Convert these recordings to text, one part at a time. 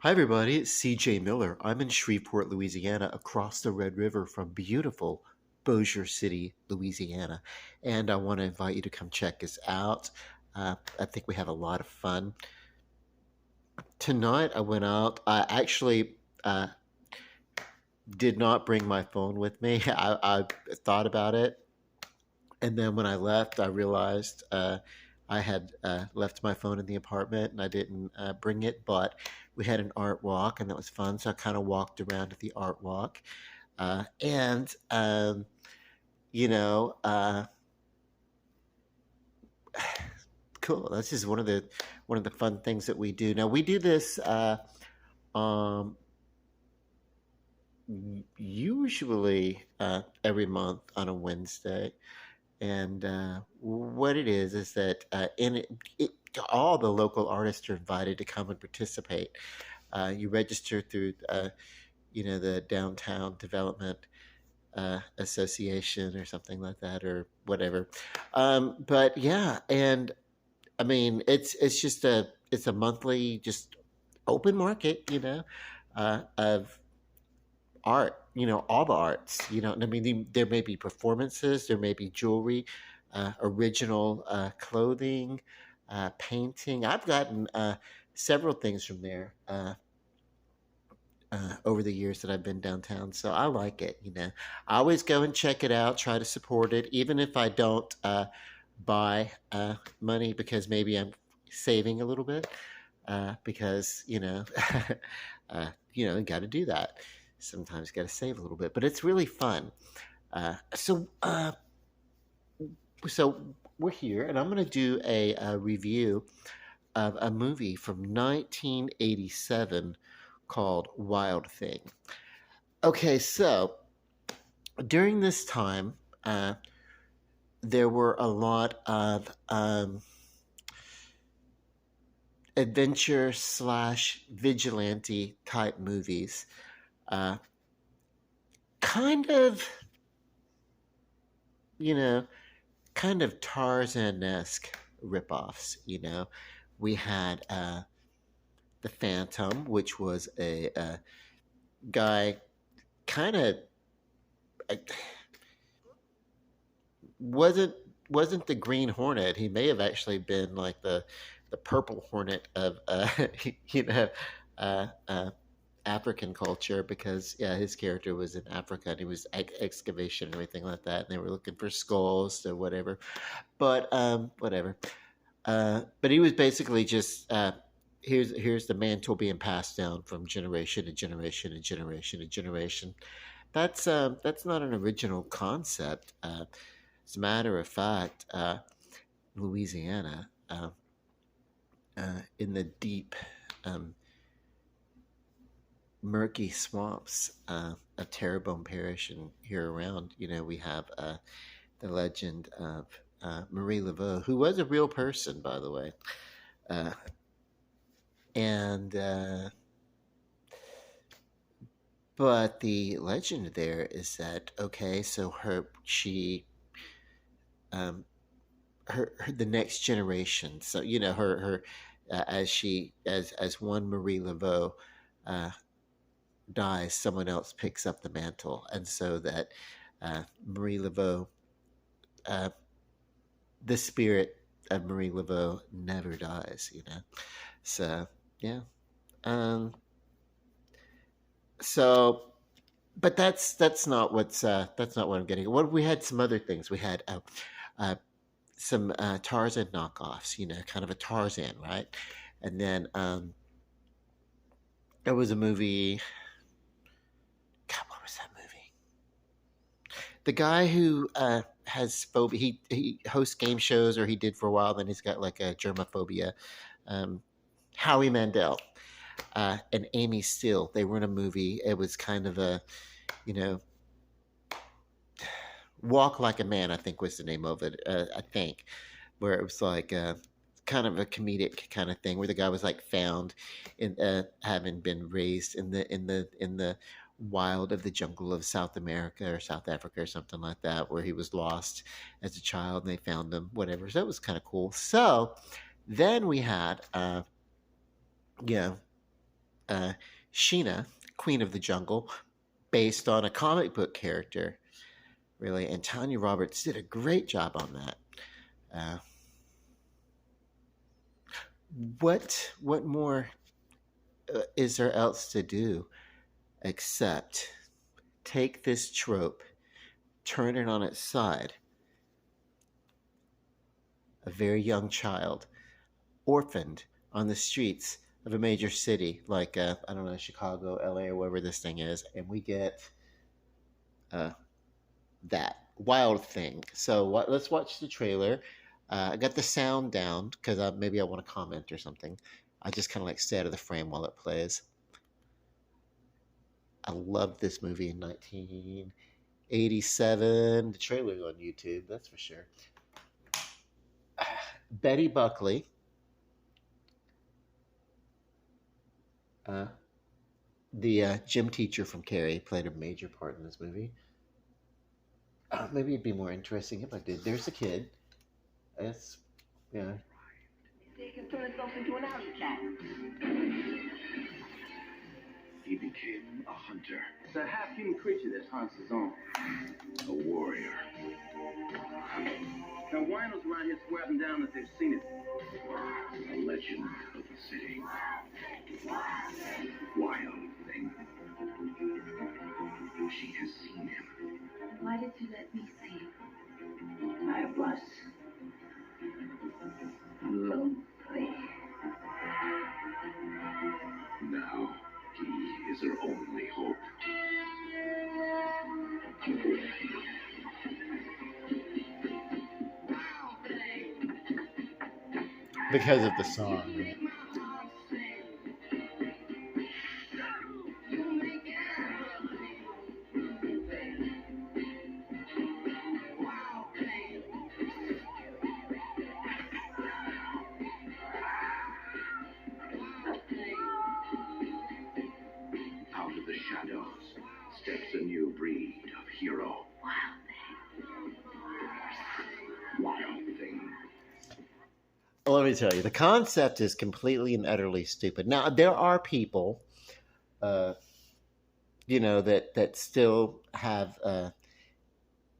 Hi, everybody. It's CJ Miller. I'm in Shreveport, Louisiana, across the Red River from beautiful Bossier City, Louisiana. And I want to invite you to come check us out. I think we have a lot of fun. Tonight, I went out. I actually did not bring my phone with me. I thought about it. And then when I left, I realized I had left my phone in the apartment and I didn't bring it. But we had an art walk and that was fun. So I kind of walked around at the art walk. And you know, cool. That's just one of the fun things that we do. Now we do this um, usually every month on a Wednesday. And what it is that all the local artists are invited to come and participate. You register through, the Downtown Development Association or something like that, or whatever. But yeah, and I mean, it's just a monthly just open market, of art, all the arts, I mean, there may be performances, there may be jewelry, original clothing, painting. I've gotten several things from there over the years that I've been downtown, so I like it. I always go and check it out, try to support it, even if I don't buy money because maybe I'm saving a little bit because got to do that. Sometimes got to save a little bit, but it's really fun. So we're here, and I'm going to do a review of a movie from 1987 called Wild Thing. Okay, so during this time, there were a lot of adventure slash vigilante type movies, uh, kind of, you know, kind of Tarzan-esque ripoffs. We had the Phantom, which was a guy kind of wasn't wasn't the Green Hornet. He may have actually been like the Purple Hornet of you know uh, uh, African culture, because yeah, his character was in Africa and he was excavation and everything like that, and they were looking for skulls or whatever. But whatever. But he was basically just here's the mantle being passed down from generation to generation to generation to generation. That's not an original concept. As a matter of fact, Louisiana, in the deep, um, murky swamps of Terrebonne Parish and here around, we have the legend of Marie Laveau, who was a real person, by the way. Uh, and But the legend there is that, okay, so um, the next generation, so her as one Marie Laveau uh, dies, someone else picks up the mantle, and so that Marie Laveau, uh, the spirit of Marie Laveau, never dies. So yeah. Um, so but that's not what I'm getting. What we had some other things. We had uh, some Tarzan knockoffs. Kind of a Tarzan, right? And then there was a movie. God, what was that movie? The guy who has phobia. He hosts game shows, or he did for a while. Then he's got like a germophobia. Um, Howie Mandel and Amy Steele. They were in a movie. It was kind of a you know Walk Like a Man, I think was the name of it. I think, where it was like kind of a comedic kind of thing, where the guy was like found in having been raised in the wild of the jungle of South America or South Africa or something like that, where he was lost as a child and they found him, whatever. So that was kind of cool. So then we had, you know, uh, Sheena, Queen of the Jungle, based on a comic book character, really. And Tanya Roberts did a great job on that. Uh, what more is there else to do except take this trope, turn it on its side? A very young child, orphaned on the streets of a major city like I don't know, Chicago, LA, or wherever this thing is, and we get uh, that Wild Thing. So let's watch the trailer. I got the sound down because maybe I want to comment or something. I just kind of like stay out of the frame while it plays. I loved this movie in 1987. The trailer's on YouTube, that's for sure. Betty Buckley, uh, the gym teacher from Carrie, played a major part in this movie. Maybe it'd be more interesting if I did. There's a kid. It's, yeah. They can turn itself into an alley cat. He became a hunter. It's a half-human creature that hunts his own. A warrior. Now, winos around here swear up and down that they've seen it. A legend of the city. Wild Thing. She has seen him. Why did you let me see him? I was lonely. Now he is her only hope. Because of the song. Right? Out of the shadows steps a new breed of hero. Wild Thing. Well, let me tell you, the concept is completely and utterly stupid. Now, there are people, that still have,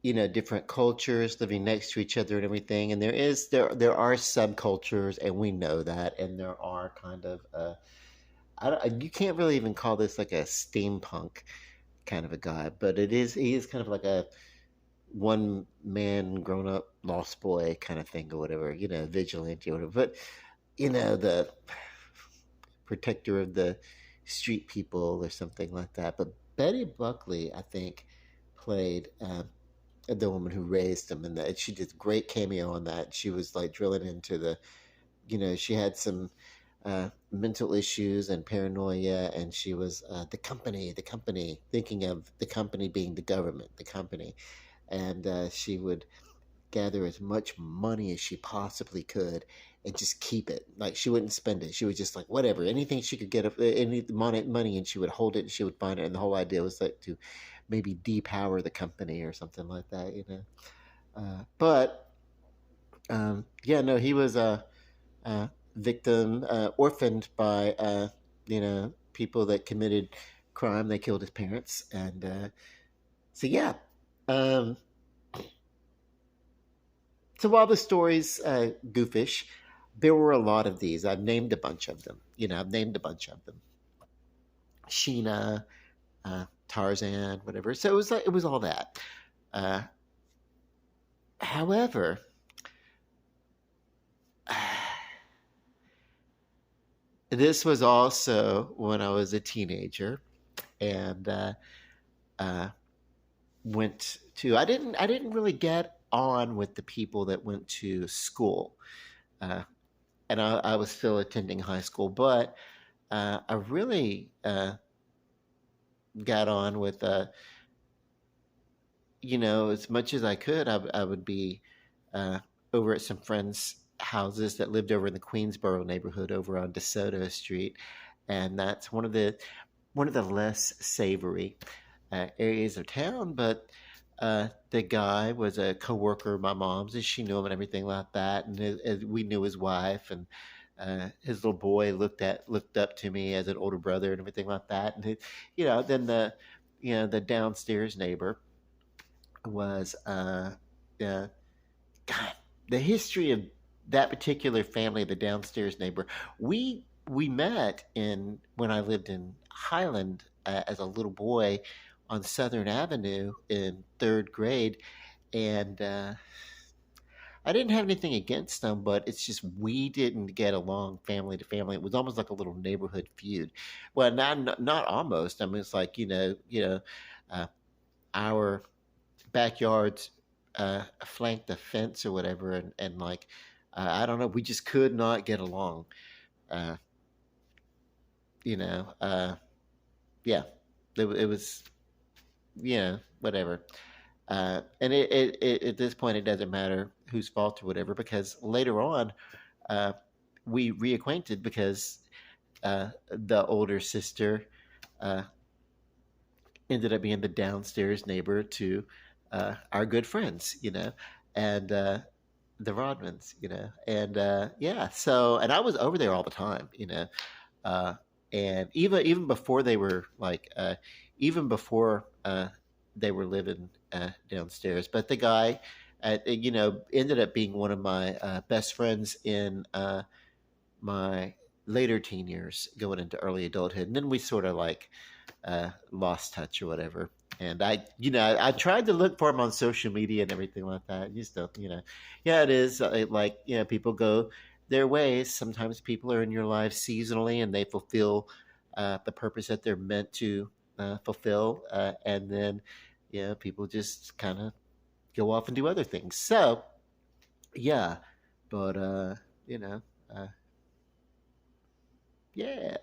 different cultures living next to each other and everything. And there are subcultures, and we know that. And there are kind of, you can't really even call this like a steampunk kind of a guy, but he is kind of like a one man grown up lost boy kind of thing or whatever, vigilante or whatever. But the protector of the street people or something like that. But Betty Buckley, I think, played the woman who raised him, and that she did a great cameo on that. She was like drilling into she had some mental issues and paranoia, and she was the company, thinking of the company being the government, the company. And she would gather as much money as she possibly could and just keep it. Like, she wouldn't spend it. She was just like, whatever, anything she could get, any money, and she would hold it and she would find it. And the whole idea was like to maybe depower the company or something like that, But yeah, no, he was a victim, orphaned by people that committed crime. They killed his parents, and so yeah. Um, so while the story's goofish, there were a lot of these. I've named a bunch of them. Sheena, Tarzan, whatever. So it was all that. Uh, however, this was also when I was a teenager, and went to. I didn't really get on with the people that went to school, uh, and I was still attending high school, but I really got on with as much as I could. I would be over at some friends' houses that lived over in the Queensboro neighborhood over on DeSoto Street, and that's one of the less savory areas of town. But the guy was a coworker of my mom's, and she knew him and everything like that. And we knew his wife, and his little boy looked up to me as an older brother and everything like that. And then the downstairs neighbor was uh, God, the history of that particular family, the downstairs neighbor. We met in when I lived in Highland as a little boy on Southern Avenue in third grade, and I didn't have anything against them, but it's just we didn't get along family to family. It was almost like a little neighborhood feud. Well, not almost. I mean, it's like uh, our backyards flanked the fence or whatever, and like I don't know, we just could not get along. Uh, you know, yeah, it was whatever. And at this point, it doesn't matter whose fault or whatever because later on, uh, we reacquainted because the older sister uh, ended up being the downstairs neighbor to our good friends, and the Rodmans, and yeah. So, and I was over there all the time, uh, and even before they were like, even before they were living downstairs. But the guy, ended up being one of my best friends in my later teen years, going into early adulthood, and then we sort of like lost touch or whatever. And I tried to look for him on social media and everything like that. You still, yeah, it is like people go their ways. Sometimes people are in your life seasonally, and they fulfill the purpose that they're meant to fulfill, and then people just kind of go off and do other things. So yeah, but you know, uh, yeah.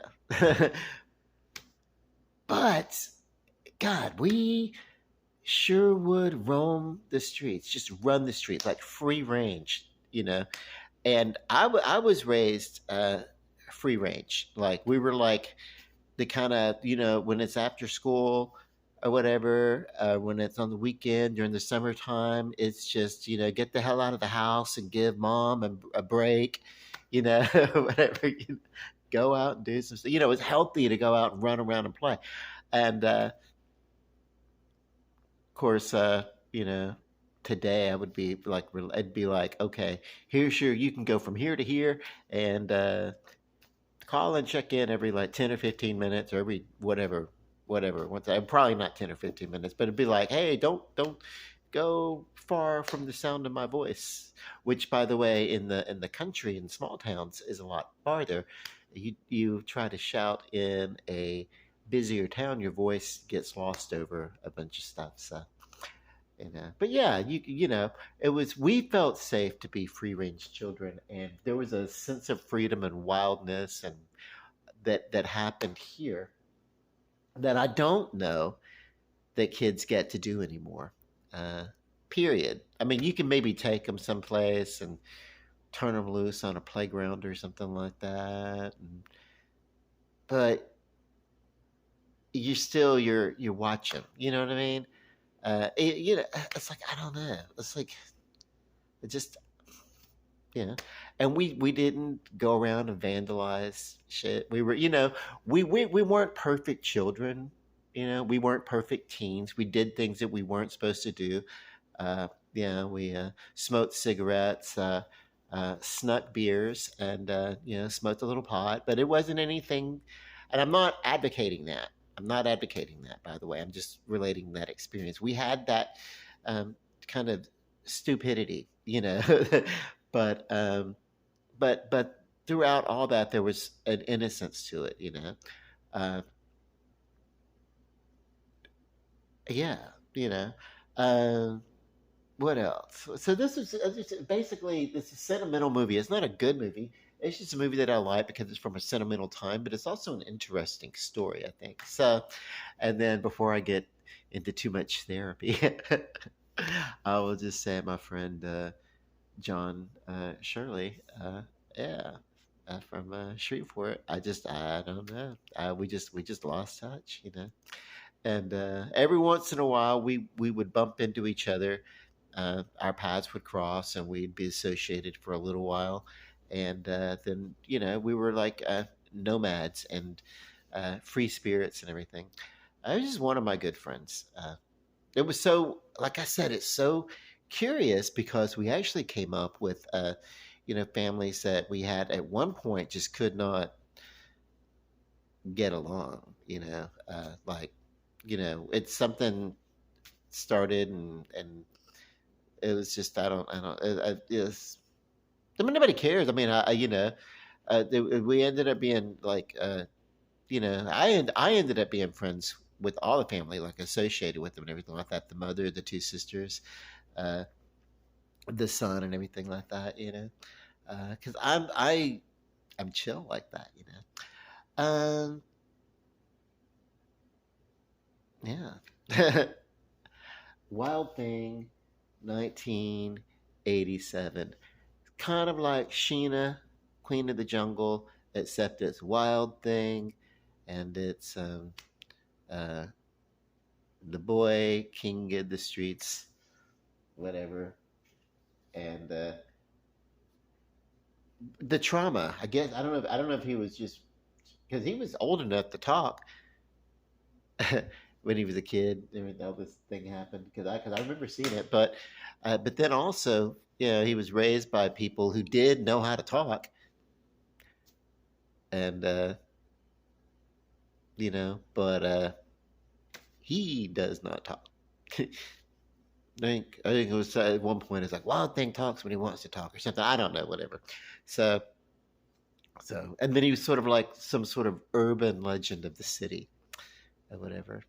But God, we sure would roam the streets, just run the streets like free range, And I was raised free range. Like we were like the kind of when it's after school or whatever, when it's on the weekend during the summertime, it's just get the hell out of the house and give mom a break, whatever. Go out and do some stuff. It's healthy to go out and run around and play, and of course, today I would be like, I'd be like, okay, here's you can go from here to here, and call and check in every like 10 or 15 minutes or every whatever. Once probably not 10 or 15 minutes, but it'd be like, hey, don't go far from the sound of my voice. Which, by the way, in the country in small towns is a lot farther. You try to shout in a busier town, your voice gets lost over a bunch of stuff. So but yeah, it was we felt safe to be free range children, and there was a sense of freedom and wildness and that happened here that I don't know that kids get to do anymore. Uh, Period. I mean, you can maybe take them someplace and turn them loose on a playground or something like that, but you're watching. You know what I mean? It's like I don't know. It's like it just and we didn't go around and vandalize shit. We were, we weren't perfect children. We weren't perfect teens. We did things that we weren't supposed to do. We smoked cigarettes, snuck beers, and smoked a little pot. But it wasn't anything. And I'm not advocating that. I'm not advocating that, by the way. I'm just relating that experience. We had that kind of stupidity, but but throughout all that, there was an innocence to it, Uh, yeah, you know. Um, what else? So basically this is a sentimental movie. It's not a good movie. It's just a movie that I like because it's from a sentimental time, but it's also an interesting story, I think. So, and then before I get into too much therapy, I will just say my friend John Shirley, yeah, from Shreveport. I don't know. We just lost touch, and every once in a while we would bump into each other. Our paths would cross, and we'd be associated for a little while. and then we were like nomads and free spirits and everything. It was just one of my good friends. It was so, like I said, it's so curious because we actually came up with, families that we had at one point just could not get along. Like, it's something started and it was just I don't it's, I mean nobody cares. I mean we ended up being like I ended up being friends with all the family, like associated with them and everything like that. The mother, the two sisters, uh, the son, and everything like that. Because I'm chill like that. Yeah. Wild Thing, 1987. Kind of like Sheena, Queen of the Jungle, except it's Wild Thing, and it's uh, the boy king of the streets, whatever, and the trauma. I guess I don't know if he was just because he was old enough to talk when he was a kid. All this thing happened because I remember seeing it, but then also he was raised by people who did know how to talk, and but he does not talk. I think it was at one point it's like Wild Thing talks when he wants to talk or something. I don't know, whatever. So and then he was sort of like some sort of urban legend of the city or whatever.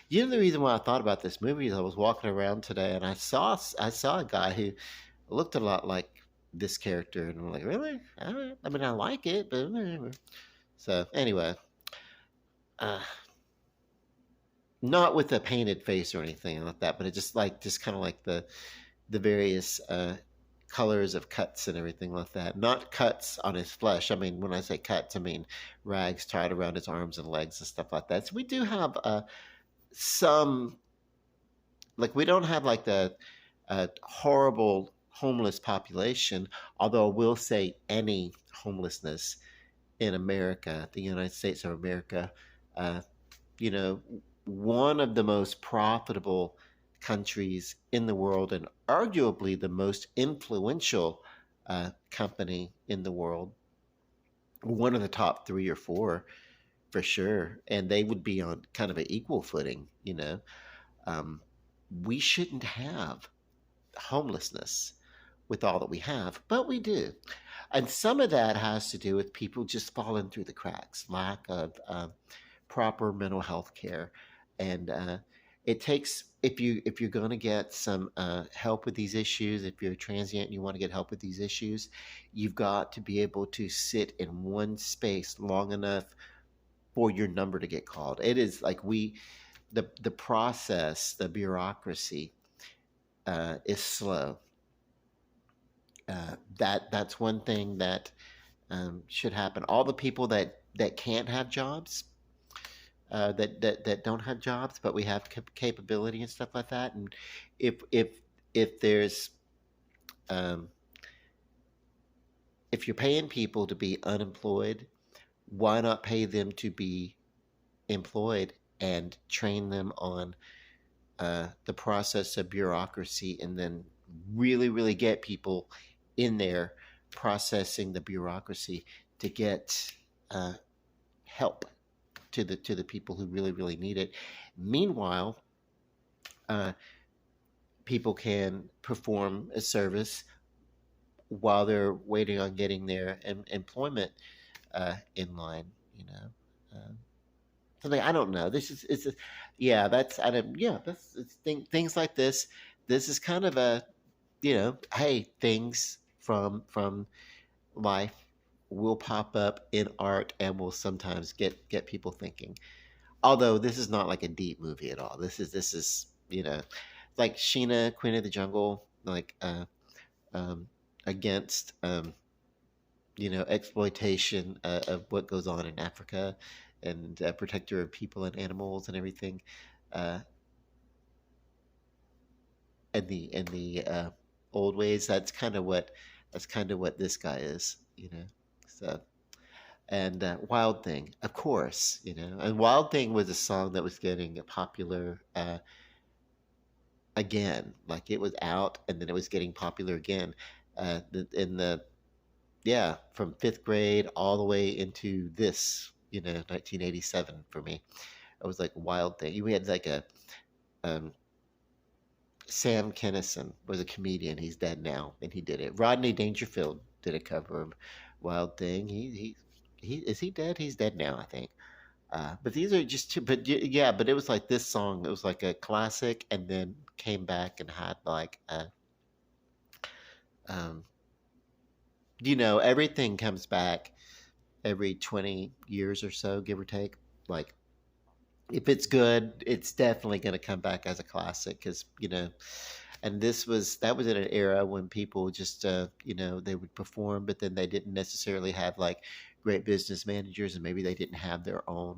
The reason why I thought about this movie is I was walking around today and I saw a guy who looked a lot like this character and I'm like, really? I mean, I like it, but whatever. So anyway, uh, not with a painted face or anything like that, but it just kind of like the various colors of cuts and everything like that. Not cuts on his flesh. I mean, when I say cuts, I mean rags tied around his arms and legs and stuff like that. So we do have some, like, we don't have like the horrible homeless population, although I will say any homelessness in America, the United States of America, uh, you know, one of the most profitable countries in the world and arguably the most influential company in the world, one of the top three or four for sure, and they would be on kind of an equal footing. um, we shouldn't have homelessness with all that we have, but we do. And some of that has to do with people just falling through the cracks, lack of proper mental health care, and it takes if you're going to get some help with these issues, if you're a transient and you want to get help with these issues, you've got to be able to sit in one space long enough for your number to get called. It is like the process, the bureaucracy is slow. That's one thing that should happen. All the people that can't have jobs, that don't have jobs, but we have capability and stuff like that. And if there's um, if you're paying people to be unemployed, why not pay them to be employed and train them on the process of bureaucracy, and then really, really get people in there processing the bureaucracy to get uh, help to the people who really, really need it. Meanwhile, uh, people can perform a service while they're waiting on getting their employment in line. You know, something I don't know. This is it's a, yeah. That's I don't yeah. That's things like this. This is kind of a hey, things from life will pop up in art and will sometimes get people thinking. Although this is not like a deep movie at all. This is like Sheena, Queen of the Jungle, like against exploitation of what goes on in Africa, and protector of people and animals and everything. Uh, in the old ways, that's kind of what this guy is. So, and Wild Thing, of course, and Wild Thing was a song that was getting popular again. Like it was out and then it was getting popular again. In the yeah, from fifth grade all the way into this, 1987 for me. It was like Wild Thing. We had like a um, Sam Kinison was a comedian. He's dead now, and he did it. Rodney Dangerfield did a cover of Wild Thing. He is he dead? He's dead now, I think. But these are just two. But yeah, but it was like this song. It was like a classic, and then came back and had like um, everything comes back every 20 years or so, give or take. Like if it's good, it's definitely going to come back as a classic because and that was in an era when people just they would perform, but then they didn't necessarily have like great business managers, and maybe they didn't have their own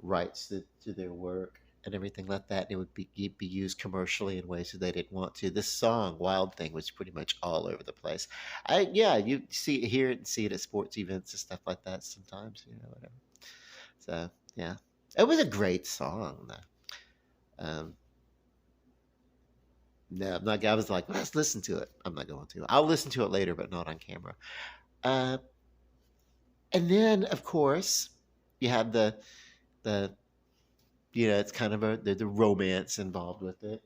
rights to their work and everything like that. And it would be used commercially in ways that they didn't want to. This song Wild Thing was pretty much all over the place. You hear it and see it at sports events and stuff like that sometimes, whatever. So yeah, it was a great song though. No, I'm not. I was like, let's listen to it. I'm not going to. I'll listen to it later, but not on camera. Uh, and then, of course, you have the it's kind of the romance involved with it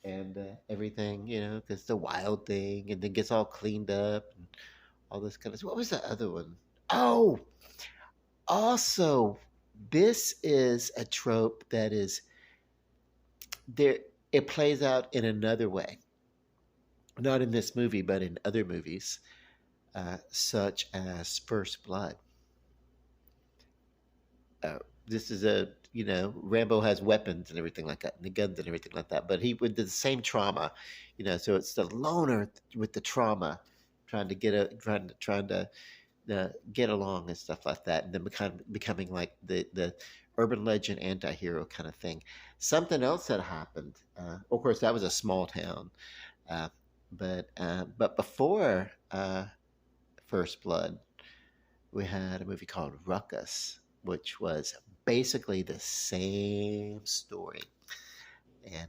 and everything, because the Wild Thing, and then gets all cleaned up and all this kind of. What was the other one? Oh, also, this is a trope that is there. It plays out in another way, not in this movie, but in other movies such as First Blood. Uh, this is Rambo has weapons and everything like that, and the guns and everything like that. But he with the same trauma, so it's the loner with the trauma, trying to get along and stuff like that, and then becoming like the urban legend anti-hero kind of thing. Something else that happened. Of course, that was a small town, uh, but before First Blood, we had a movie called Ruckus, which was basically the same story, and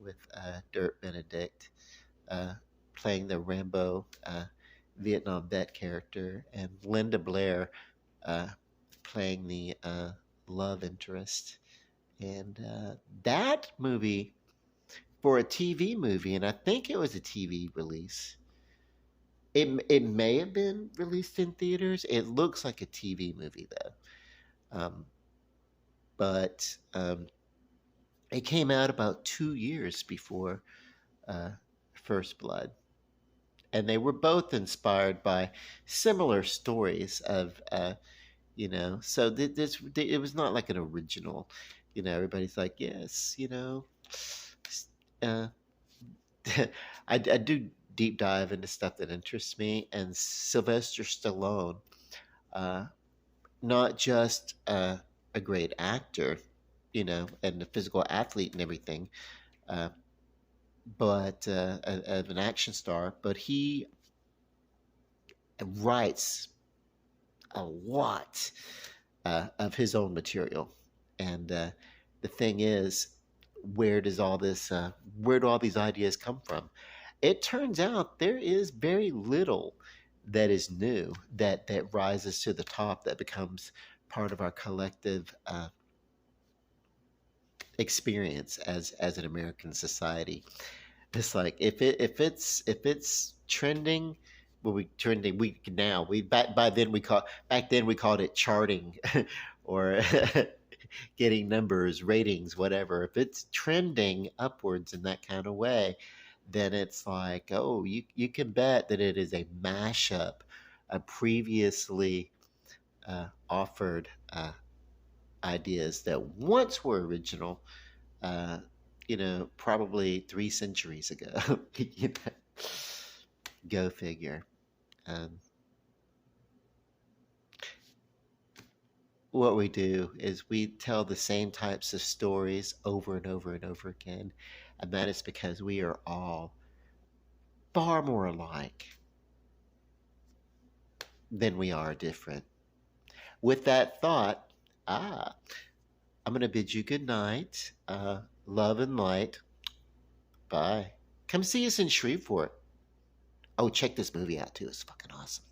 with Dirk Benedict uh, playing the Rambo Vietnam vet character, and Linda Blair uh, playing the love interest. And that movie, for a TV movie, and I think it was a TV release. It may have been released in theaters. It looks like a TV movie though. But it came out about 2 years before uh, First Blood, and they were both inspired by similar stories of So it was not like an original. Everybody's like, yes, uh, I do deep dive into stuff that interests me, and Sylvester Stallone, uh, not just a great actor, and a physical athlete and everything, uh, but of an action star, but he writes a lot of his own material. And the thing is, where do all these ideas come from? It turns out there is very little that is new that rises to the top that becomes part of our collective experience as an American society. It's like if it's trending, well, we trending we now we back then we called it charting, or getting numbers, ratings, whatever. If it's trending upwards in that kind of way, then it's like, oh, you can bet that it is a mashup of previously offered ideas that once were original, uh, probably 3 centuries ago. you know? Go figure. Um, what we do is we tell the same types of stories over and over and over again, and that is because we are all far more alike then we are different. With that thought, ah, I'm going to bid you good night. Love and light. Bye. Come see us in Shreveport. Oh, check this movie out too. It's fucking awesome.